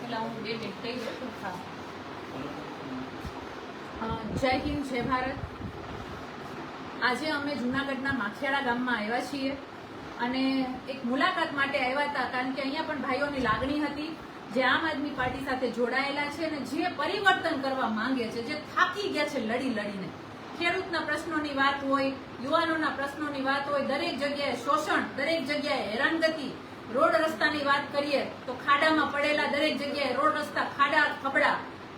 પેલા હું 2 મિનિટ કહી દઉં. જય હિન્દ, જય ભારત. આજે અમે જુનાગઢના માખિયાળા ગામમાં આવ્યા છીએ અને એક મુલાકાત માટે આવ્યા હતા, કારણ કે અહીંયા પણ ભાઈઓની લાગણી હતી જે આમ આદમી પાર્ટી સાથે જોડાયેલા છે અને જે પરિવર્તન કરવા માંગે છે, જે થાકી ગયા છે લડી લડીને. ખેડૂતના પ્રશ્નોની વાત હોય, યુવાનોના પ્રશ્નોની વાત હોય, દરેક જગ્યાએ શોષણ, દરેક જગ્યાએ હેરાનગતિ. રોડ રસ્તાની વાત કરીએ તો ખાડામાં પડેલા, દરેક જગ્યાએ રોડ રસ્તા ખાડા ખબડા.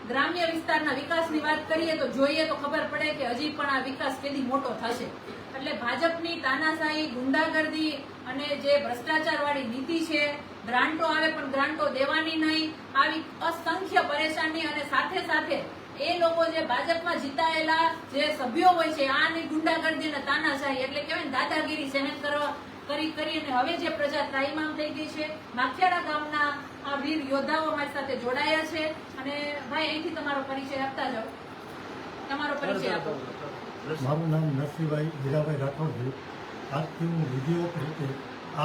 ગ્રામ્ય વિસ્તારના વિકાસની વાત કરીએ તો જોઈએ તો ખબર પડે કે હજી પણ આ વિકાસ કેદી મોટો થશે. એટલે ભાજપની તાનાશાહી, ગુંડાગર્દી અને જે ભ્રષ્ટાચાર વાળી નીતિ છે, ગ્રાન્ટો આવે પણ ગ્રાન્ટો દેવાની નહીં, આવી અસંખ્ય પરેશાની અને સાથે સાથે એ લોકો જે ભાજપમાં જીતાયેલા જે સભ્યો હોય છે, આની ગુંડાગર્દી અને તાનાશાહી એટલે કહેવાય ને દાદાગીરી સહેન કરીને હવે જે પ્રજા ત્રાહિમામ થઈ ગઈ છે. માખિયાળા ગામના આ વીર યોદ્ધાઓ અમારી સાથે જોડાયા છે અને ભાઈ અહીંથી તમારો પરિચય આપતા જાઓ. તમારો પરિચય આપો. મારું નામ નરસિંહભાઈ હીરાભાઈ રાઠોડ છે. આજથી હું વિધિવત રીતે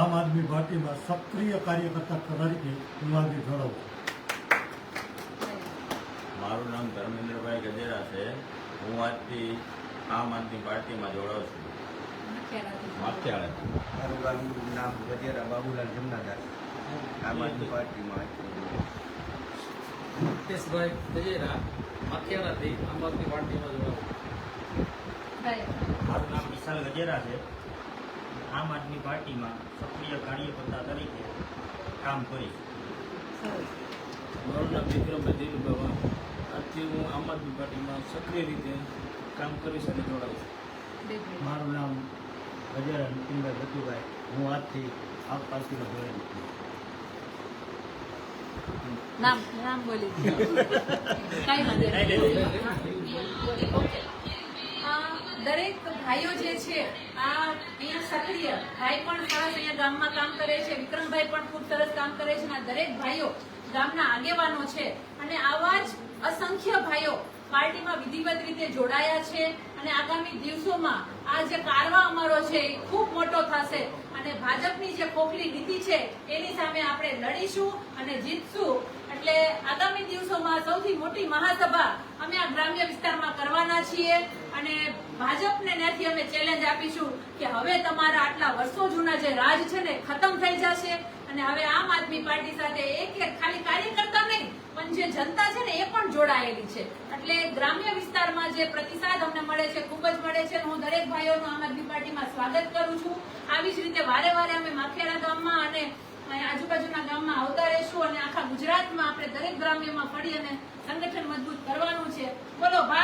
આમ આદમી પાર્ટીમાં સક્રિય કાર્યકર્તા તરીકે હું આજે જોડાઉં છું. મારું નામ ધર્મેન્દ્રભાઈ ગજેરા છે. હું આજથી આમ આદમી પાર્ટીમાં જોડાઉં છું. માખિયાળા. મારું નામ ગજેરા બાબુલાલ જમનાદાર. આમ આદમી પાર્ટીમાં મુકેશભાઈ ગજેરા માખિયાળાથી આમ આદમી પાર્ટીમાં જોડાવું. મારું નામ વિશાલ ગજેરા છે. આમ આદમી પાર્ટીમાં સક્રિય કાર્યકર્તા તરીકે કામ કરીશ. મારું નામ વિક્રમભાઈ દિલુભાઈ. આજથી હું આમ આદમી પાર્ટીમાં સક્રિય રીતે કામ કરીશ અને જોડાઈશ. મારું નામ ગજેરા નીતિનભાઈ બતુભાઈ. હું આજથી આ પાર્ટીમાં જોડાયેલ છું. નામ બોલી કઈ વાંધો નહીં. દરેક ભાઈઓ જે છે આ અહીંયા સક્રિય ભાઈ પણ સરસ અહીંયા ગામમાં કામ કરે છે, વિક્રમભાઈ પણ ખૂબ સરસ કામ કરે છે. આ દરેક ભાઈઓ ગામના આગેવાનો છે અને આવા જ અસંખ્ય ભાઈઓ પાર્ટીમાં વિધિવત રીતે જોડાયા છે અને આગામી દિવસોમાં આ જે કારવા અમારો છે એ ખૂબ મોટો થશે અને ભાજપની જે ખોખલી નીતિ છે એની સામે આપણે લડીશું અને જીતશું. એટલે આગામી દિવસોમાં સૌથી મોટી મહાસભા અમે આ ગ્રામ્ય વિસ્તારમાં કરવાના છીએ અને ભાજપને ત્યાંથી અમે ચેલેન્જ આપીશું કે હવે તમારા આટલા વર્ષો જૂના જે રાજ છે ને ખતમ થઈ જશે અને હવે આમ આદમી પાર્ટી સાથે એક ખાલી કાર્યકર્તા નહીં પણ જે જનતા છે ને એ પણ જોડાયેલી છે. એટલે ગ્રામ્ય વિસ્તારમાં જે પ્રતિસાદ અમને મળે છે ખૂબ જ મળે છે. હું દરેક ભાઈઓનું આમ આદમી પાર્ટીમાં સ્વાગત કરું છું. આવી જ રીતે વારે વારે અમે માખિયાળા ગામમાં અને આજુબાજુના ગામમાં આવતા રહીશું અને આખા ગુજરાતમાં આપણે દરેક ગ્રામ્યમાં ફરી અને સંગઠન મજબૂત કરવાનું છે. બોલો ભારત.